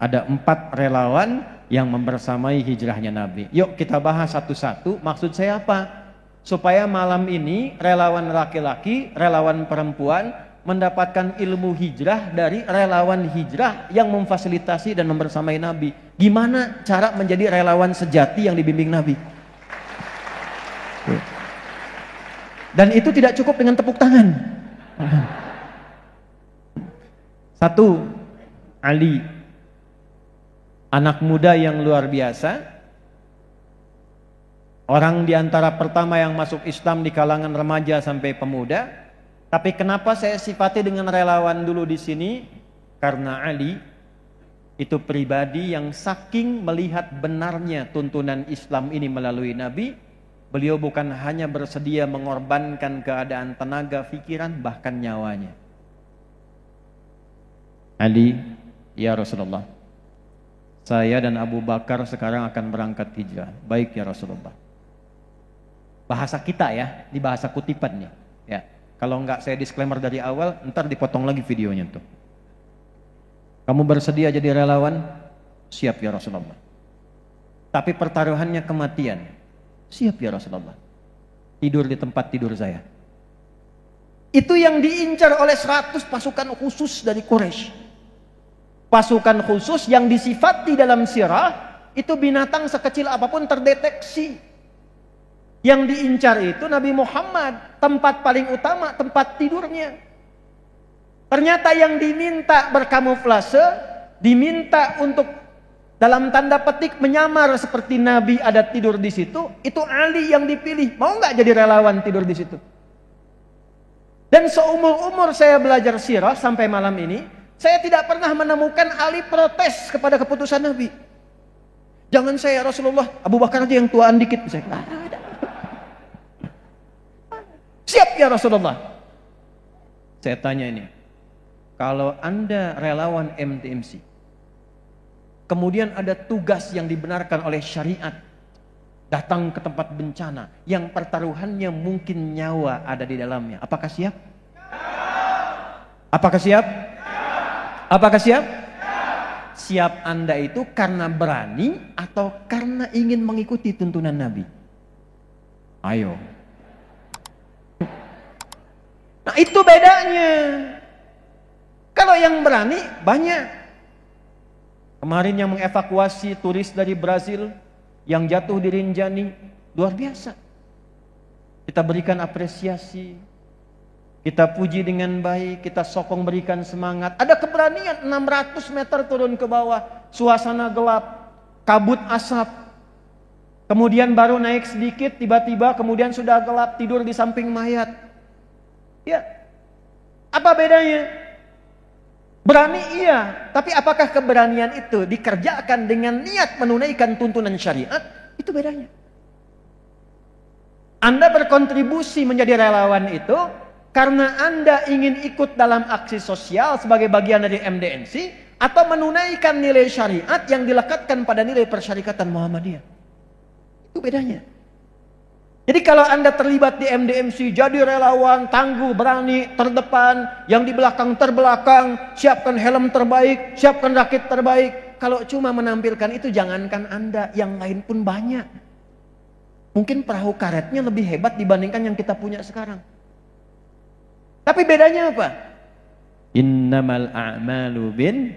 Ada 4 relawan yang membersamai hijrahnya Nabi. Yuk kita bahas satu-satu. Maksud saya apa? Supaya malam ini relawan laki-laki, relawan perempuan mendapatkan ilmu hijrah dari relawan hijrah yang memfasilitasi dan membersamai Nabi. Gimana cara menjadi relawan sejati yang dibimbing Nabi? Dan itu tidak cukup dengan tepuk tangan. Satu, Ali, anak muda yang luar biasa, orang di antara pertama yang masuk Islam di kalangan remaja sampai pemuda. Tapi kenapa saya sifati dengan relawan dulu di sini? Karena Ali itu pribadi yang saking melihat benarnya tuntunan Islam ini melalui Nabi, beliau bukan hanya bersedia mengorbankan keadaan tenaga, pikiran, bahkan nyawanya. Ali, ya Rasulullah, saya dan Abu Bakar sekarang akan berangkat hijrah. Baik ya Rasulullah. Bahasa kita ya, di bahasa kutipan nih. Ya, kalau enggak saya disclaimer dari awal, ntar dipotong lagi videonya tuh. Kamu bersedia jadi relawan? Siap ya Rasulullah. Tapi pertaruhannya kematian. Siap ya Rasulullah. Tidur di tempat tidur saya. Itu yang diincar oleh 100 pasukan khusus dari Quraisy. Pasukan khusus yang disifati dalam sirah, itu binatang sekecil apapun terdeteksi. Yang diincar itu Nabi Muhammad, tempat paling utama, tempat tidurnya. Ternyata yang diminta berkamuflase, diminta untuk dalam tanda petik menyamar seperti Nabi ada tidur di situ, itu Ali yang dipilih. Mau nggak jadi relawan tidur di situ? Dan seumur-umur saya belajar sirah sampai malam ini, saya tidak pernah menemukan Ali protes kepada keputusan Nabi. Jangan saya Rasulullah, Abu Bakar aja yang tuaan dikit. Saya ada. Siap ya Rasulullah. Saya tanya ini, kalau Anda relawan MTMC, kemudian ada tugas yang dibenarkan oleh syariat, datang ke tempat bencana, yang pertaruhannya mungkin nyawa ada di dalamnya, apakah siap? Apakah siap? Apakah siap? Siap Anda itu karena berani atau karena ingin mengikuti tuntunan Nabi? Ayo. Nah itu bedanya. Kalau yang berani banyak. Kemarin yang mengevakuasi turis dari Brazil yang jatuh di Rinjani, luar biasa. Kita berikan apresiasi. Kita puji dengan baik, kita sokong berikan semangat. Ada keberanian 600 meter turun ke bawah, suasana gelap, kabut asap. Kemudian baru naik sedikit, tiba-tiba kemudian sudah gelap, tidur di samping mayat. Ya, apa bedanya? Berani iya, tapi apakah keberanian itu dikerjakan dengan niat menunaikan tuntunan syariat? Itu bedanya. Anda berkontribusi menjadi relawan itu karena Anda ingin ikut dalam aksi sosial sebagai bagian dari MDMC, atau menunaikan nilai syariat yang dilekatkan pada nilai persyarikatan Muhammadiyah. Itu bedanya. Jadi kalau Anda terlibat di MDMC, jadi relawan, tangguh, berani, terdepan, yang di belakang terbelakang, siapkan helm terbaik, siapkan rakit terbaik. Kalau cuma menampilkan itu, jangankan Anda, yang lain pun banyak. Mungkin perahu karetnya lebih hebat dibandingkan yang kita punya sekarang. Tapi bedanya apa? Innamal a'malu bin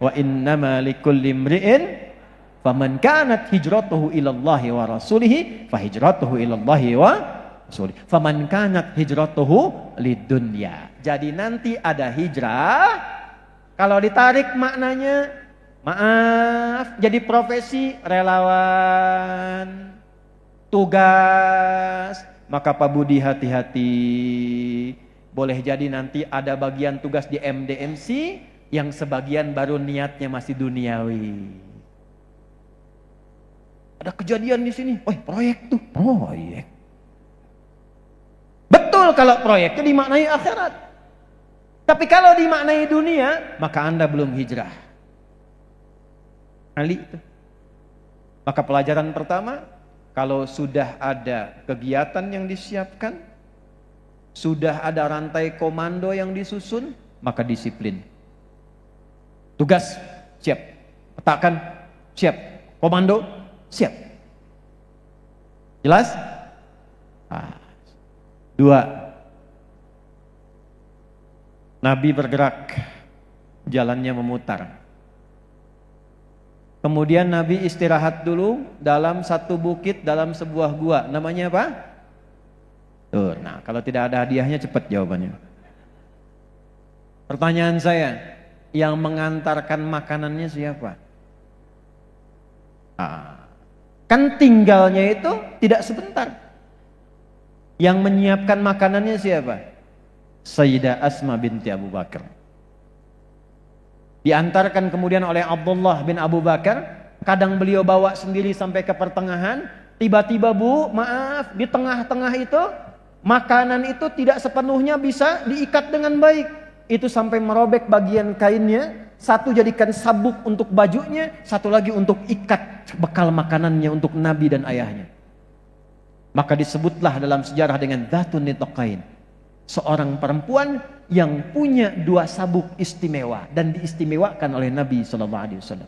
wa innama likulli imri'in faman kanat hijratuhu ilallahi wa rasulihi fa hijratuhu ilallahi wa rasulihi faman kanat hijratuhu lidunya. Jadi nanti ada hijrah, kalau ditarik maknanya, maaf, jadi profesi relawan, tugas, maka Pak Budi hati-hati. Boleh jadi nanti ada bagian tugas di MDMC yang sebagian baru niatnya masih duniawi. Ada kejadian di sini, proyek tuh, proyek. Betul kalau proyeknya dimaknai akhirat. Tapi kalau dimaknai dunia, maka Anda belum hijrah. Ali itu. Maka pelajaran pertama, kalau sudah ada kegiatan yang disiapkan, sudah ada rantai komando yang disusun, maka disiplin. Tugas, siap. Letakkan, siap. Komando, siap. Jelas? Dua, Nabi bergerak, jalannya memutar. Kemudian Nabi istirahat dulu dalam satu bukit, dalam sebuah gua. Namanya apa? Tuh, nah kalau tidak ada hadiahnya cepat jawabannya. Pertanyaan saya, yang mengantarkan makanannya siapa? Kan tinggalnya itu tidak sebentar. Yang menyiapkan makanannya siapa? Sayyidah Asma binti Abu Bakar. Diantarkan kemudian oleh Abdullah bin Abu Bakar. Kadang beliau bawa sendiri sampai ke pertengahan. Tiba-tiba Bu, maaf, di tengah-tengah itu makanan itu tidak sepenuhnya bisa diikat dengan baik. Itu sampai merobek bagian kainnya. Satu jadikan sabuk untuk bajunya, satu lagi untuk ikat bekal makanannya untuk Nabi dan ayahnya. Maka disebutlah dalam sejarah dengan Dzatun Nitaqain, seorang perempuan yang punya dua sabuk istimewa dan diistimewakan oleh Nabi SAW.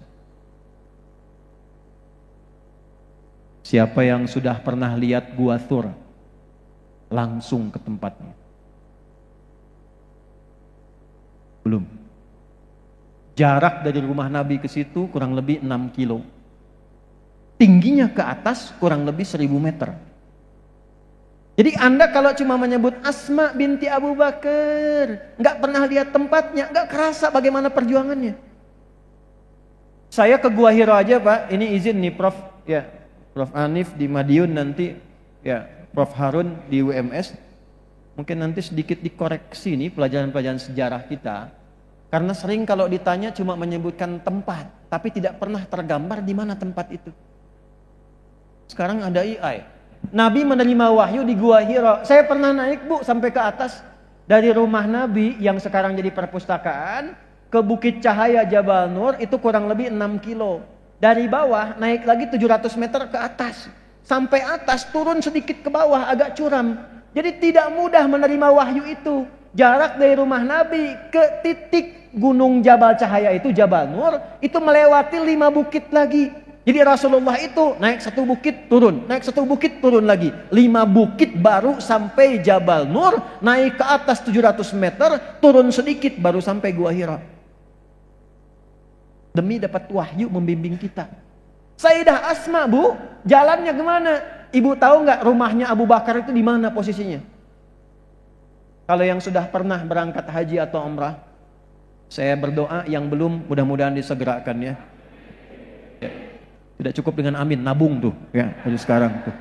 Siapa yang sudah pernah lihat Gua Thur, langsung ke tempatnya? Belum. Jarak dari rumah Nabi ke situ kurang lebih 6 kilo. Tingginya ke atas kurang lebih 1000 meter. Jadi Anda kalau cuma menyebut Asma binti Abu Bakar, nggak pernah lihat tempatnya, nggak kerasa bagaimana perjuangannya. Saya ke Gua Hira aja Pak, ini izin nih Prof. Ya, Prof. Hanif di Madiun nanti, ya Prof. Harun di UMS. Mungkin nanti sedikit dikoreksi nih pelajaran-pelajaran sejarah kita. Karena sering kalau ditanya cuma menyebutkan tempat, tapi tidak pernah tergambar di mana tempat itu. Sekarang ada AI. Nabi menerima wahyu di Gua Hira. Saya pernah naik Bu sampai ke atas. Dari rumah Nabi yang sekarang jadi perpustakaan ke Bukit Cahaya Jabal Nur itu kurang lebih 6 kilo. Dari bawah naik lagi 700 meter ke atas. Sampai atas turun sedikit ke bawah agak curam. Jadi tidak mudah menerima wahyu itu. Jarak dari rumah Nabi ke titik gunung Jabal Cahaya itu Jabal Nur itu melewati 5 bukit lagi. Jadi Rasulullah itu naik satu bukit turun, naik satu bukit turun lagi. 5 bukit baru sampai Jabal Nur, naik ke atas 700 meter, turun sedikit baru sampai Gua Hira. Demi dapat wahyu membimbing kita. Sayyidah Asma Bu, jalannya kemana? Ibu tahu nggak rumahnya Abu Bakar itu di mana posisinya? Kalau yang sudah pernah berangkat haji atau umrah, saya berdoa, yang belum mudah-mudahan disegerakan ya. Tidak cukup dengan amin, nabung tuh ya dari sekarang tuh.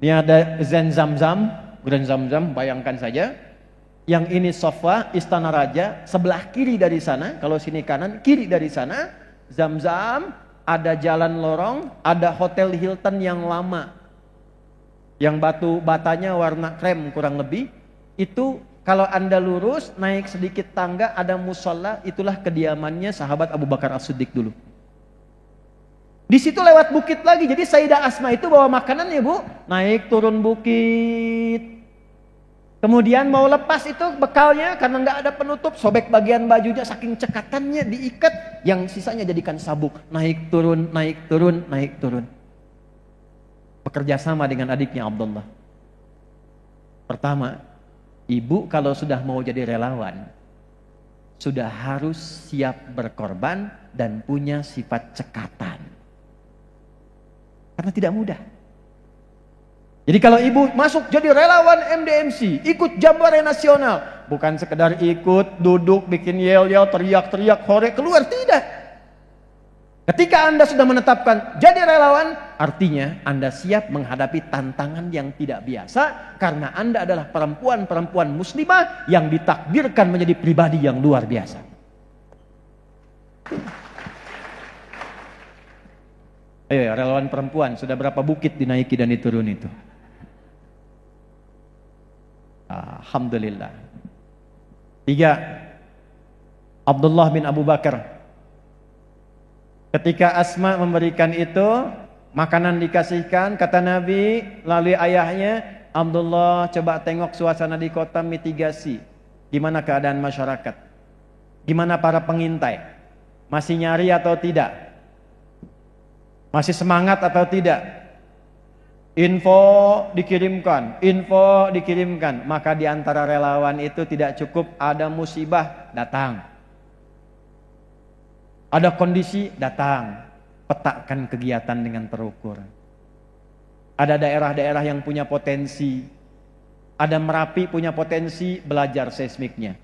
Ini ada Zen Zamzam, Grand Zamzam, bayangkan saja. Yang ini Safa, Istana Raja, sebelah kiri dari sana, kalau sini kanan, kiri dari sana, Zamzam, ada jalan lorong, ada Hotel Hilton yang lama. Yang batu batanya warna krem kurang lebih. Itu kalau Anda lurus naik sedikit tangga ada musola, itulah kediamannya sahabat Abu Bakar As-Siddiq dulu. Di situ lewat bukit lagi. Jadi Sayyidah Asma itu bawa makanannya Bu, naik turun bukit. Kemudian mau lepas itu bekalnya karena nggak ada penutup, sobek bagian bajunya saking cekatannya diikat, yang sisanya jadikan sabuk, naik turun, naik turun, naik turun. Bekerja sama dengan adiknya Abdullah. Pertama, ibu kalau sudah mau jadi relawan, sudah harus siap berkorban dan punya sifat cekatan. Karena tidak mudah. Jadi kalau ibu masuk jadi relawan MDMC, ikut Jambore Nasional, bukan sekedar ikut, duduk, bikin yel-yel, teriak-teriak, korek, keluar, tidak. Ketika Anda sudah menetapkan jadi relawan, artinya Anda siap menghadapi tantangan yang tidak biasa, karena Anda adalah perempuan-perempuan muslimah yang ditakdirkan menjadi pribadi yang luar biasa. Ayo relawan perempuan, sudah berapa bukit dinaiki dan diturun itu? Alhamdulillah. 3. Abdullah bin Abu Bakar. Ketika Asma memberikan itu, makanan dikasihkan, kata Nabi, lalu ayahnya, Abdullah coba tengok suasana di kota, mitigasi. Gimana keadaan masyarakat? Gimana para pengintai? Masih nyari atau tidak? Masih semangat atau tidak? Info dikirimkan. Maka di antara relawan itu tidak cukup ada musibah, datang. Ada kondisi, datang. Petakan kegiatan dengan terukur. Ada daerah-daerah yang punya potensi. Ada Merapi punya potensi, belajar seismiknya.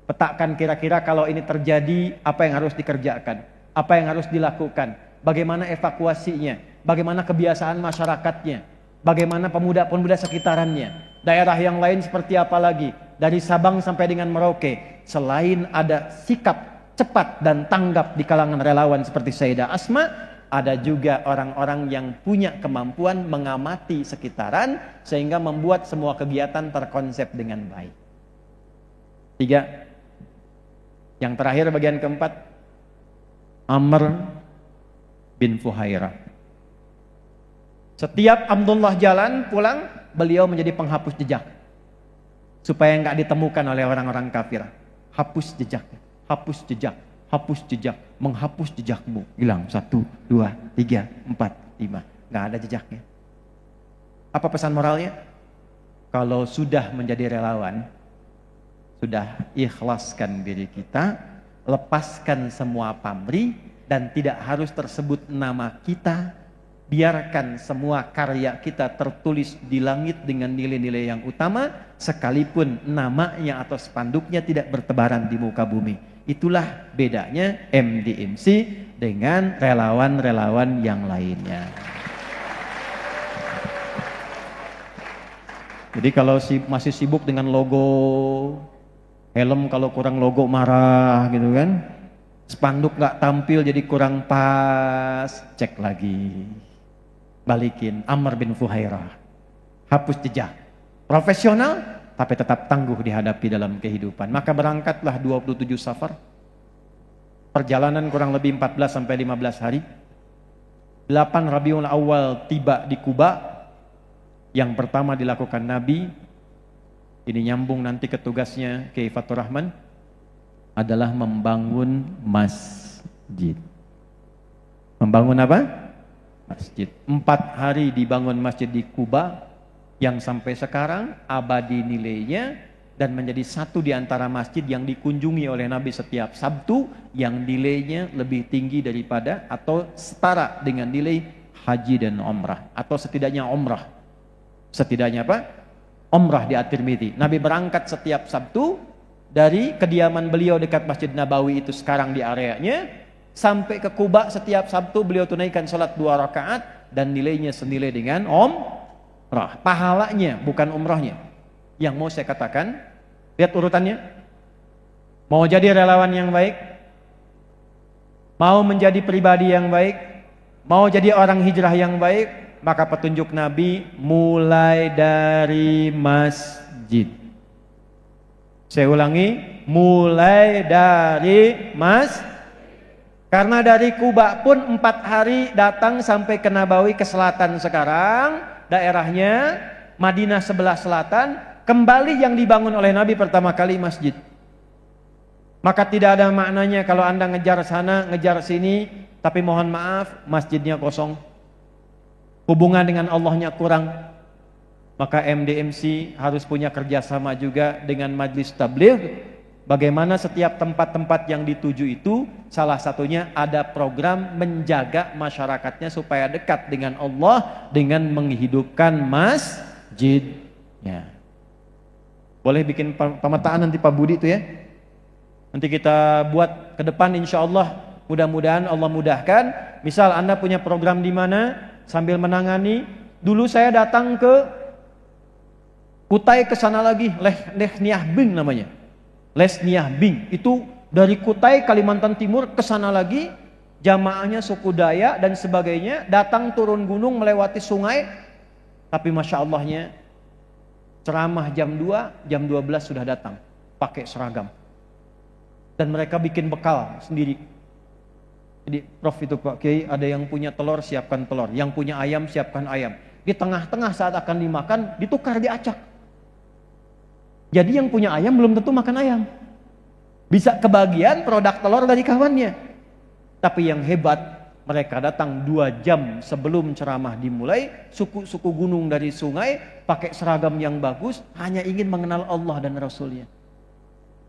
Petakan kira-kira kalau ini terjadi, apa yang harus dikerjakan, apa yang harus dilakukan, bagaimana evakuasinya, bagaimana kebiasaan masyarakatnya, bagaimana pemuda-pemuda sekitarannya, daerah yang lain seperti apa lagi, dari Sabang sampai dengan Merauke. Selain ada sikap cepat dan tanggap di kalangan relawan seperti Sayyidah Asma, ada juga orang-orang yang punya kemampuan mengamati sekitaran sehingga membuat semua kegiatan terkonsep dengan baik. 3. Yang terakhir bagian keempat, Amr bin Fuhairah. Setiap Abdullah jalan pulang, beliau menjadi penghapus jejak supaya nggak ditemukan oleh orang-orang kafir. Hapus jejak, hapus jejak, hapus jejak, menghapus jejakmu. Hilang 1, 2, 3, 4, 5. Nggak ada jejaknya. Apa pesan moralnya? Kalau sudah menjadi relawan, sudah ikhlaskan diri kita, lepaskan semua pamrih dan tidak harus tersebut nama kita. Biarkan semua karya kita tertulis di langit dengan nilai-nilai yang utama, sekalipun namanya atau spanduknya tidak bertebaran di muka bumi. Itulah bedanya MDMC dengan relawan-relawan yang lainnya. Jadi kalau masih sibuk dengan logo, helm kalau kurang logo marah gitu kan, spanduk nggak tampil jadi kurang pas, cek lagi, balikin. Amr bin Fuhairah, hapus jejak, profesional tapi tetap tangguh dihadapi dalam kehidupan. Maka berangkatlah 27 Safar, perjalanan kurang lebih 14 sampai 15 hari. 8 Rabiul Awal tiba di Kuba. Yang pertama dilakukan Nabi, ini nyambung nanti ke tugasnya Kiai Fathur Rahman, adalah membangun masjid. Membangun apa? Masjid. 4 hari dibangun masjid di Kuba, yang sampai sekarang abadi nilainya dan menjadi satu di antara masjid yang dikunjungi oleh Nabi setiap Sabtu, yang nilainya lebih tinggi daripada atau setara dengan nilai haji dan umrah, atau setidaknya umrah. Setidaknya apa? Umrah di At-Tirmidzi. Nabi berangkat setiap Sabtu dari kediaman beliau dekat Masjid Nabawi itu sekarang di areanya, sampai ke Kuba setiap Sabtu beliau tunaikan sholat 2 rakaat dan nilainya senilai dengan umrah. Pahalanya bukan umrahnya. Yang mau saya katakan, lihat urutannya. Mau jadi relawan yang baik, mau menjadi pribadi yang baik, mau jadi orang hijrah yang baik, maka petunjuk Nabi mulai dari masjid. Saya ulangi, mulai dari masjid. Karena dari Kuba pun 4 hari datang sampai ke Nabawi ke selatan sekarang, daerahnya Madinah sebelah selatan, kembali yang dibangun oleh Nabi pertama kali masjid. Maka tidak ada maknanya kalau Anda ngejar sana, ngejar sini, tapi mohon maaf masjidnya kosong, hubungan dengan Allahnya kurang. Maka MDMC harus punya kerjasama juga dengan Majlis Tabligh. Bagaimana setiap tempat-tempat yang dituju itu, salah satunya ada program menjaga masyarakatnya supaya dekat dengan Allah dengan menghidupkan masjid. Ya. Boleh bikin pemetaan nanti Pak Budi itu ya. Nanti kita buat ke depan insya Allah, mudah-mudahan Allah mudahkan. Misal Anda punya program di mana, sambil menangani. Dulu saya datang ke Kutai, ke sana lagi, Leh Niah Bing namanya. Les Niah Bing itu dari Kutai Kalimantan Timur ke sana lagi, jamaahnya suku Dayak dan sebagainya, datang turun gunung melewati sungai, tapi masya Allahnya ceramah jam 2, jam 12 sudah datang pakai seragam dan mereka bikin bekal sendiri. Jadi Prof itu Pak Kiai, ada yang punya telur siapkan telur, yang punya ayam siapkan ayam. Di tengah-tengah saat akan dimakan ditukar, diacak. Jadi yang punya ayam belum tentu makan ayam. Bisa kebagian produk telur dari kawannya. Tapi yang hebat, mereka datang 2 jam sebelum ceramah dimulai, suku-suku gunung dari sungai, pakai seragam yang bagus, hanya ingin mengenal Allah dan Rasulnya.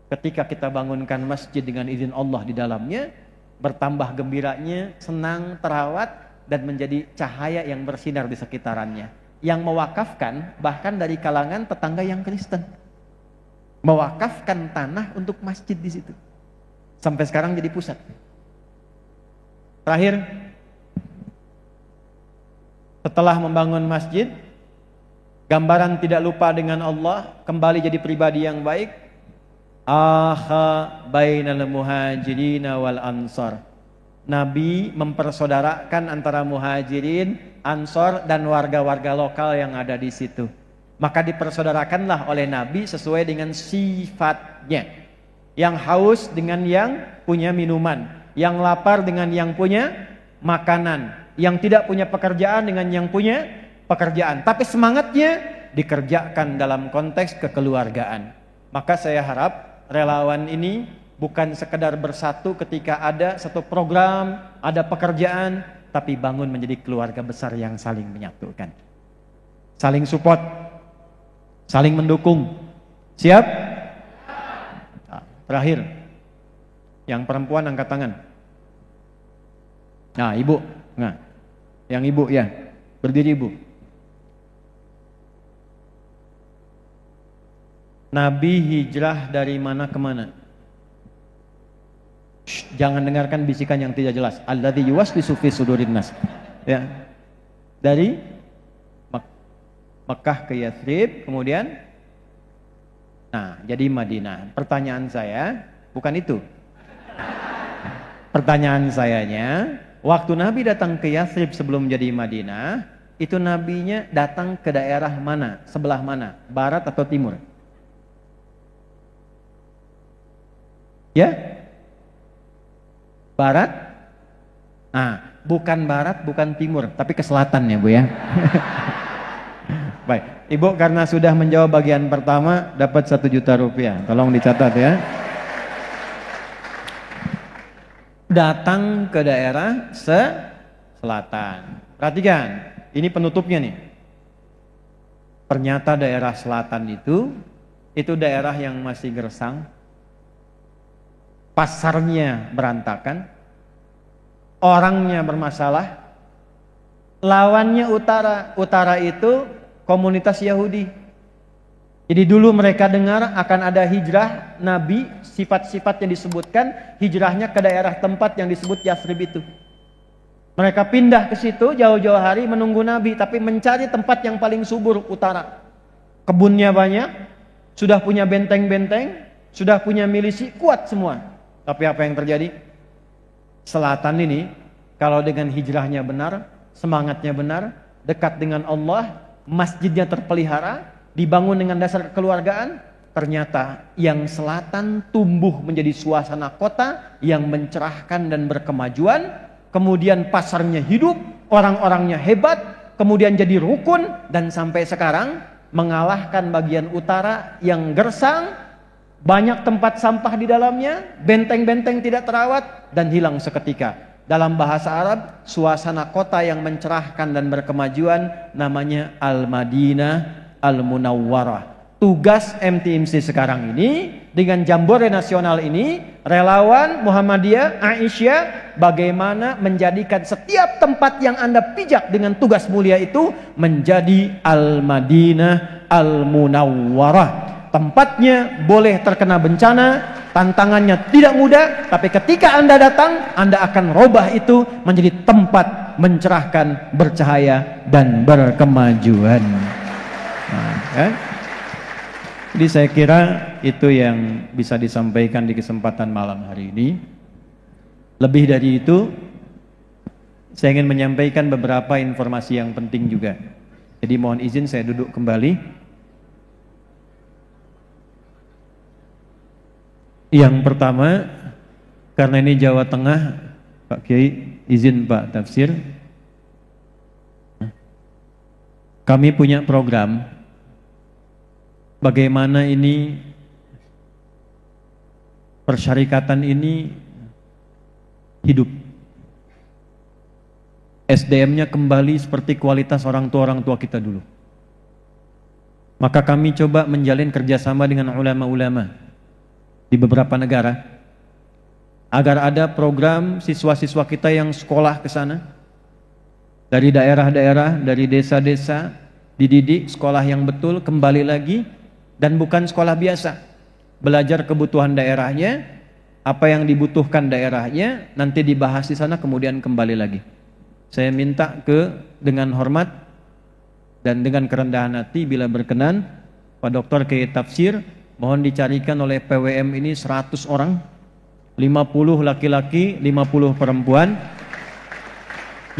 Ketika kita bangunkan masjid dengan izin Allah di dalamnya, bertambah gembiranya, senang, terawat, dan menjadi cahaya yang bersinar di sekitarannya. Yang mewakafkan bahkan dari kalangan tetangga yang Kristen. Mewakafkan tanah untuk masjid di situ. Sampai sekarang jadi pusat. Terakhir, setelah membangun masjid, gambaran tidak lupa dengan Allah, kembali jadi pribadi yang baik. Akha bainal muhajirin wal ansar. Nabi mempersaudarakan antara muhajirin, ansor, dan warga-warga lokal yang ada di situ. Maka dipersaudarakanlah oleh Nabi sesuai dengan sifatnya. Yang haus dengan yang punya minuman, yang lapar dengan yang punya makanan, yang tidak punya pekerjaan dengan yang punya pekerjaan. Tapi semangatnya dikerjakan dalam konteks kekeluargaan. Maka saya harap relawan ini bukan sekedar bersatu ketika ada satu program, ada pekerjaan, tapi bangun menjadi keluarga besar yang saling menyatukan. Saling support, saling mendukung. Siap? Terakhir, yang perempuan angkat tangan. Nah, ibu. Nah, yang ibu ya, berdiri ibu. Nabi hijrah dari mana ke mana? Jangan dengarkan bisikan yang tidak jelas. Alladzi yuwaswisu fi sudurin nas. Ya. Dari Mekah ke Yathrib, kemudian jadi Madinah. Pertanyaan saya bukan itu. Pertanyaan sayanya, waktu Nabi datang ke Yathrib sebelum jadi Madinah, itu nabinya datang ke daerah mana? Sebelah mana? Barat atau timur? Ya? Barat? Bukan barat, bukan timur, tapi ke selatan ya Bu ya. Baik, Ibu karena sudah menjawab bagian pertama dapat 1 juta rupiah. Tolong dicatat ya. Datang ke daerah selatan. Perhatikan, ini penutupnya nih. Ternyata daerah selatan itu daerah yang masih gersang. Pasarnya berantakan. Orangnya bermasalah. Lawannya utara. Utara itu komunitas Yahudi. Jadi dulu mereka dengar akan ada hijrah Nabi, sifat-sifat yang disebutkan, hijrahnya ke daerah tempat yang disebut Yathrib itu. Mereka pindah ke situ jauh-jauh hari menunggu Nabi, tapi mencari tempat yang paling subur, utara. Kebunnya banyak, sudah punya benteng-benteng, sudah punya milisi, kuat semua. Tapi apa yang terjadi? Selatan ini, kalau dengan hijrahnya benar, semangatnya benar, dekat dengan Allah, masjidnya terpelihara, dibangun dengan dasar kekeluargaan, ternyata yang selatan tumbuh menjadi suasana kota yang mencerahkan dan berkemajuan, kemudian pasarnya hidup, orang-orangnya hebat, kemudian jadi rukun, dan sampai sekarang mengalahkan bagian utara yang gersang, banyak tempat sampah di dalamnya, benteng-benteng tidak terawat, dan hilang seketika. Dalam bahasa Arab, suasana kota yang mencerahkan dan berkemajuan namanya Al-Madinah Al-Munawwarah. Tugas MTMC sekarang ini dengan Jambore Nasional ini, relawan Muhammadiyah, Aisyah, bagaimana menjadikan setiap tempat yang Anda pijak dengan tugas mulia itu menjadi Al-Madinah Al-Munawwarah. Tempatnya boleh terkena bencana, tantangannya tidak mudah, tapi ketika Anda datang, Anda akan robah itu menjadi tempat mencerahkan, bercahaya, dan berkemajuan. Jadi saya kira itu yang bisa disampaikan di kesempatan malam hari ini. Lebih dari itu, saya ingin menyampaikan beberapa informasi yang penting juga. Jadi mohon izin saya duduk kembali. Yang pertama, karena ini Jawa Tengah, Pak Kiai, izin Pak Tafsir. Kami punya program bagaimana ini persyarikatan ini hidup SDM-nya kembali seperti kualitas orang tua kita dulu. Maka kami coba menjalin kerjasama dengan ulama-ulama di beberapa negara agar ada program siswa-siswa kita yang sekolah ke sana dari daerah-daerah, dari desa-desa, dididik sekolah yang betul, kembali lagi, dan bukan sekolah biasa, belajar kebutuhan daerahnya, apa yang dibutuhkan daerahnya, nanti dibahas di sana, kemudian kembali lagi. Saya minta dengan hormat dan dengan kerendahan hati, bila berkenan, Pak Dokter Kiai Tafsir, mohon dicarikan oleh PWM ini 100 orang, 50 laki-laki, 50 perempuan,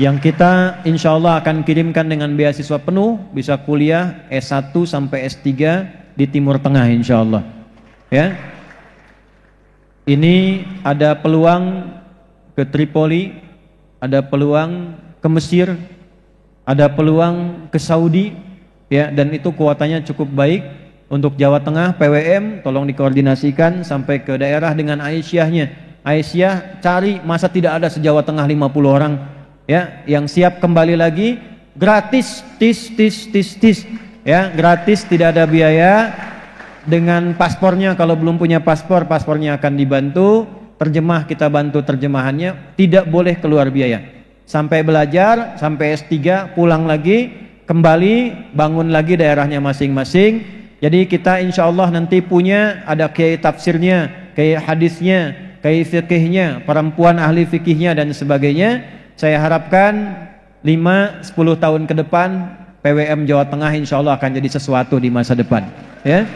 yang kita insya Allah akan kirimkan dengan beasiswa penuh, bisa kuliah S1 sampai S3 di Timur Tengah insya Allah. Ya, ini ada peluang ke Tripoli, ada peluang ke Mesir, ada peluang ke Saudi, ya, dan itu kuotanya cukup baik. Untuk Jawa Tengah, PWM tolong dikoordinasikan sampai ke daerah dengan Aisyahnya. Aisyah cari, masa tidak ada se-Jawa Tengah 50 orang, ya, yang siap kembali lagi, gratis, tis, ya, gratis, tidak ada biaya. Dengan paspornya, kalau belum punya paspor, paspornya akan dibantu, terjemah kita bantu terjemahannya, tidak boleh keluar biaya. Sampai belajar, sampai S3, pulang lagi, kembali, bangun lagi daerahnya masing-masing. Jadi kita insya Allah nanti punya, ada kiai tafsirnya, kiai hadisnya, kiai fikihnya, perempuan ahli fikihnya dan sebagainya. Saya harapkan 5-10 tahun ke depan PWM Jawa Tengah insya Allah akan jadi sesuatu di masa depan, ya.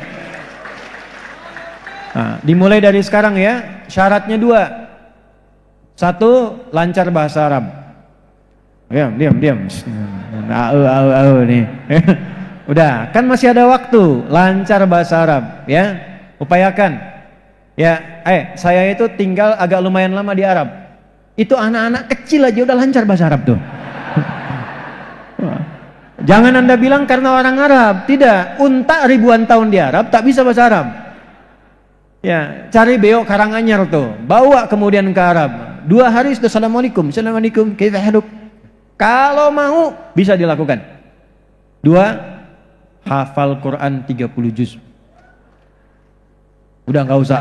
Nah, dimulai dari sekarang ya. Syaratnya 2. 1, lancar bahasa Arab. Diam. Nih. Udah, kan masih ada waktu. Lancar bahasa Arab, ya. Upayakan. Ya, saya itu tinggal agak lumayan lama di Arab. Itu anak-anak kecil aja udah lancar bahasa Arab tuh. Jangan Anda bilang karena orang Arab. Tidak, unta ribuan tahun di Arab tak bisa bahasa Arab. Ya, cari beo Karanganyar tuh, bawa kemudian ke Arab. 2 hari sudah Assalamualaikum, kaifa haluk. Kalau mau bisa dilakukan. 2, hafal Quran 30 juz. Udah nggak usah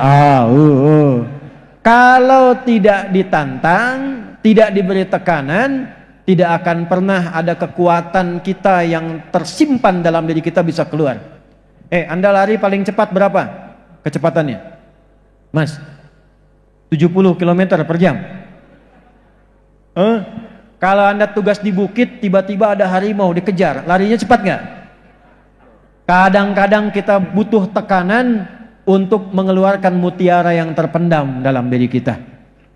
Kalau tidak ditantang, tidak diberi tekanan, tidak akan pernah ada kekuatan kita yang tersimpan dalam diri kita bisa keluar. Anda lari paling cepat berapa kecepatannya, Mas? 70 km per jam. Kalau Anda tugas di bukit, tiba-tiba ada harimau dikejar, larinya cepat nggak? Kadang-kadang kita butuh tekanan untuk mengeluarkan mutiara yang terpendam dalam diri kita.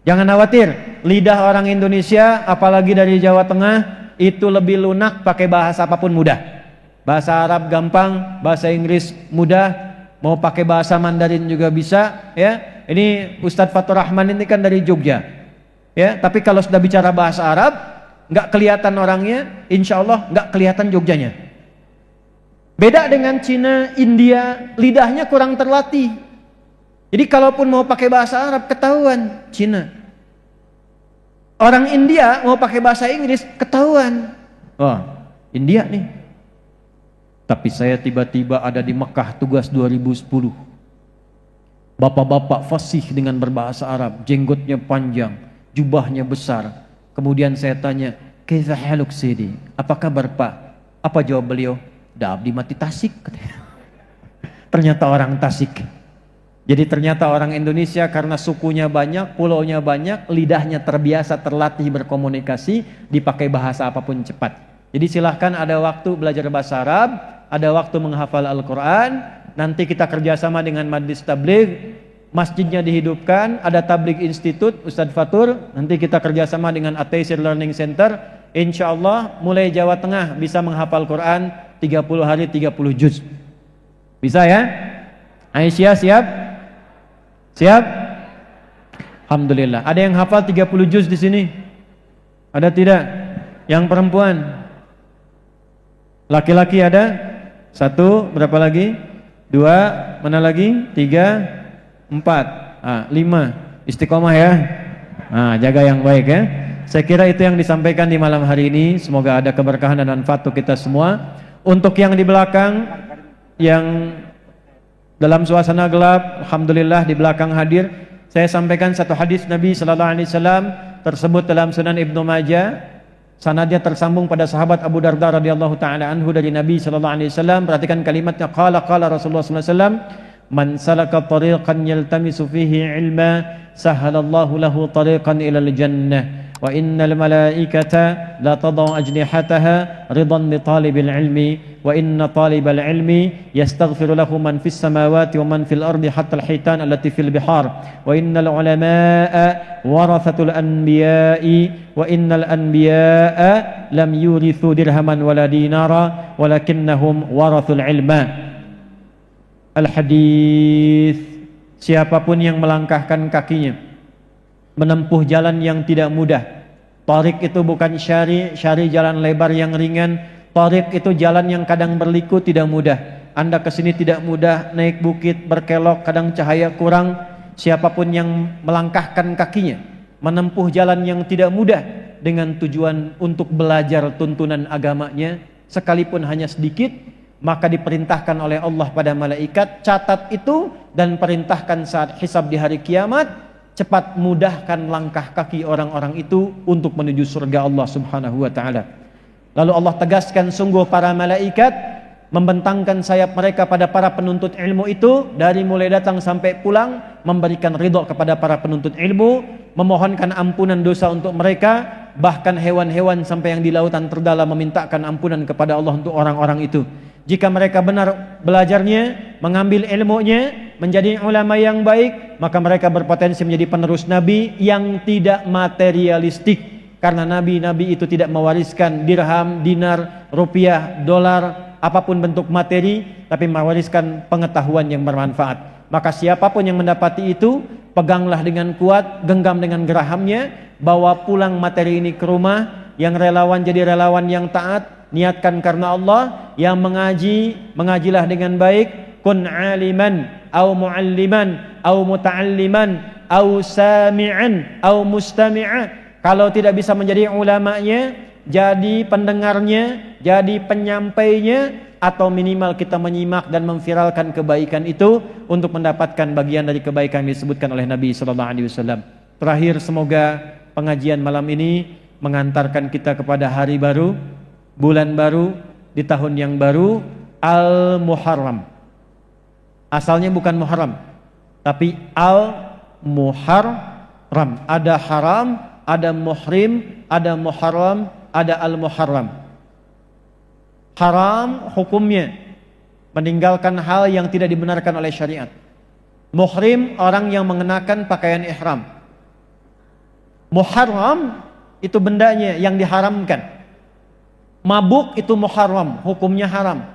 Jangan khawatir, lidah orang Indonesia, apalagi dari Jawa Tengah, itu lebih lunak, pakai bahasa apapun mudah. Bahasa Arab gampang, bahasa Inggris mudah, mau pakai bahasa Mandarin juga bisa, ya. Ini Ustadz Fatur Rahman ini kan dari Jogja, ya. Tapi kalau sudah bicara bahasa Arab, nggak kelihatan orangnya, insya Allah nggak kelihatan Jogjanya. Beda dengan Cina, India, lidahnya kurang terlatih. Jadi kalaupun mau pakai bahasa Arab ketahuan Cina. Orang India mau pakai bahasa Inggris ketahuan. India nih. Tapi saya tiba-tiba ada di Mekah tugas 2010. Bapak-bapak fasih dengan berbahasa Arab, jenggotnya panjang, jubahnya besar. Kemudian saya tanya, "Kaifa haluk Sidi?" Apa kabar Pak? Apa jawab beliau? Abdi mati Tasik, katanya. Ternyata orang Tasik. Jadi ternyata orang Indonesia karena sukunya banyak, pulaunya banyak, lidahnya terbiasa terlatih berkomunikasi, dipakai bahasa apapun cepat. Jadi silahkan ada waktu belajar bahasa Arab, ada waktu menghafal Al-Quran. Nanti kita kerjasama dengan Majlis Tabligh, masjidnya dihidupkan, ada Tabligh Institute, Ustadz Fatur. Nanti kita kerjasama dengan At-Taisir Learning Center. Insya Allah mulai Jawa Tengah bisa menghafal Quran 30 hari 30 juz. Bisa ya? Aisyah siap? Siap? Alhamdulillah. Ada yang hafal 30 juz di sini? Ada tidak? Yang perempuan? Laki-laki ada? 1, berapa lagi? 2, mana lagi? 3, 4, 5. Istiqomah ya. Jaga yang baik ya. Saya kira itu yang disampaikan di malam hari ini. Semoga ada keberkahan dan manfaat untuk kita semua. Untuk yang di belakang, yang dalam suasana gelap, alhamdulillah di belakang hadir, saya sampaikan satu hadis Nabi sallallahu alaihi wasallam tersebut dalam Sunan Ibnu Majah. Sanadnya tersambung pada sahabat Abu Darda radhiyallahu taala anhu dari Nabi sallallahu alaihi wasallam. Perhatikan kalimatnya, qala Rasulullah sallallahu alaihi wasallam, man salaka tariqan yaltamisu fihi ilma sahalallahu lahu tariqan ilal jannah. Wa innal malaikata la tadau ajnihataha ridan li talibil ilmi wa inna talibal ilmi yastaghfiru lahu man fis samawati wa man fil ardi hatta al hitan allati fil bihar wa innal ulama'a warathatul anbiya'i wa innal anbiya'a lam yurithu dirhaman wala dinara walakinnahum warathul ilma. Al-hadis, siapapun yang melangkahkan kakinya menempuh jalan yang tidak mudah. Tariq itu bukan syari jalan lebar yang ringan. Tariq itu jalan yang kadang berliku, tidak mudah. Anda kesini tidak mudah, naik bukit, berkelok, kadang cahaya kurang. Siapapun yang melangkahkan kakinya menempuh jalan yang tidak mudah dengan tujuan untuk belajar tuntunan agamanya, sekalipun hanya sedikit, maka diperintahkan oleh Allah pada malaikat, catat itu dan perintahkan saat hisab di hari kiamat, cepat mudahkan langkah kaki orang-orang itu untuk menuju surga Allah Subhanahu wa taala. Lalu Allah tegaskan, sungguh para malaikat membentangkan sayap mereka pada para penuntut ilmu itu, dari mulai datang sampai pulang, memberikan ridho kepada para penuntut ilmu, memohonkan ampunan dosa untuk mereka, bahkan hewan-hewan sampai yang di lautan terdalam memintakan ampunan kepada Allah untuk orang-orang itu. Jika mereka benar belajarnya, mengambil ilmunya, menjadi ulama yang baik, maka mereka berpotensi menjadi penerus Nabi yang tidak materialistik. Karena Nabi-Nabi itu tidak mewariskan dirham, dinar, rupiah, dolar, apapun bentuk materi, tapi mewariskan pengetahuan yang bermanfaat. Maka siapapun yang mendapati itu, peganglah dengan kuat, genggam dengan gerahamnya, bawa pulang materi ini ke rumah. Yang relawan jadi relawan yang taat, niatkan karena Allah. Yang mengajilah dengan baik. Kun aliman au mualliman au muta'alliman au sami'an au mustami'a. Kalau tidak bisa menjadi ulamanya, jadi pendengarnya, jadi penyampainya, atau minimal kita menyimak dan memviralkan kebaikan itu untuk mendapatkan bagian dari kebaikan yang disebutkan oleh Nabi sallallahu alaihi wasallam. Terakhir, semoga pengajian malam ini mengantarkan kita kepada hari baru, bulan baru, di tahun yang baru, Al-Muharram. Asalnya bukan Muharram, tapi Al-Muharram. Ada haram, ada muhrim, ada Muharram, ada Al-Muharram. Haram hukumnya meninggalkan hal yang tidak dibenarkan oleh syariat. Muhrim orang yang mengenakan pakaian ihram. Muharram itu bendanya yang diharamkan. Mabuk itu muharram, hukumnya haram.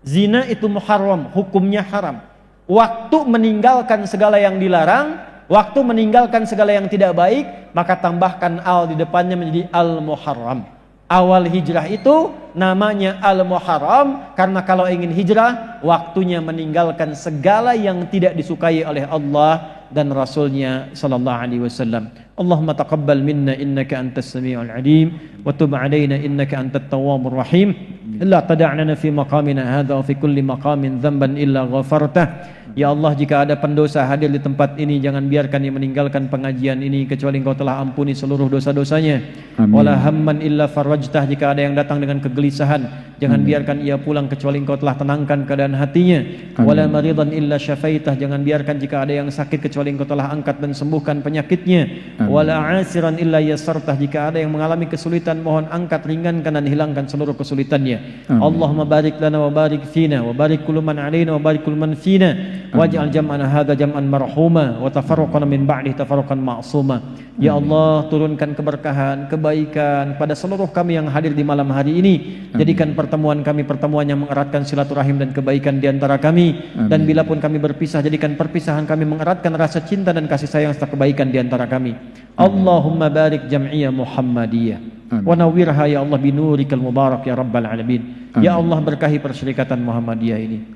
Zina itu muharram, hukumnya haram. Waktu meninggalkan segala yang dilarang, waktu meninggalkan segala yang tidak baik, maka tambahkan al di depannya menjadi al-muharram. Awal hijrah itu namanya al-muharram, karena kalau ingin hijrah, waktunya meninggalkan segala yang tidak disukai oleh Allah dan Rasulnya sallallahu alaihi wasallam. Allahumma taqabbal minna innaka antas samiul alim wa tub alaina innaka antat tawwabur rahim. La tada'na fi maqamina hadha wa fi kulli maqamin dhanban illa ghafartah. Ya Allah, jika ada pendosa hadir di tempat ini, jangan biarkan dia meninggalkan pengajian ini kecuali Engkau telah ampuni seluruh dosa-dosanya. Wala hamman illa farajtah, jika ada yang datang dengan kegelisahan, jangan biarkan ia pulang kecuali Engkau telah tenangkan keadaan hatinya. Wala maridan illa syafaitah, jangan biarkan jika ada yang sakit kecuali Engkau telah angkat dan sembuhkan penyakitnya. Wala asiran illa yasartah, jika ada yang mengalami kesulitan, mohon angkat, ringankan dan hilangkan seluruh kesulitannya. Allahumma barik lana wa barik fina wa barik kullu man alaina wa barik kullu man fina waj'al jam'ana hadza jam'an marhuma wa tafarraqana min ba'dihi tafarruqan ma'suma. Ya Allah, turunkan keberkahan, kebaikan pada seluruh kami yang hadir di malam hari ini. Jadikan pertemuan kami pertemuan yang mengeratkan silaturahim dan kebaikan di antara kami. Dan bila pun kami berpisah, jadikan perpisahan kami mengeratkan rasa cinta dan kasih sayang serta kebaikan di antara kami. Allahumma barik jam'iyah Muhammadiyah wa nawwirha ya Allah binurikal mubarak ya rabbal alamin. Ya Allah, berkahi perserikatan Muhammadiyah ini.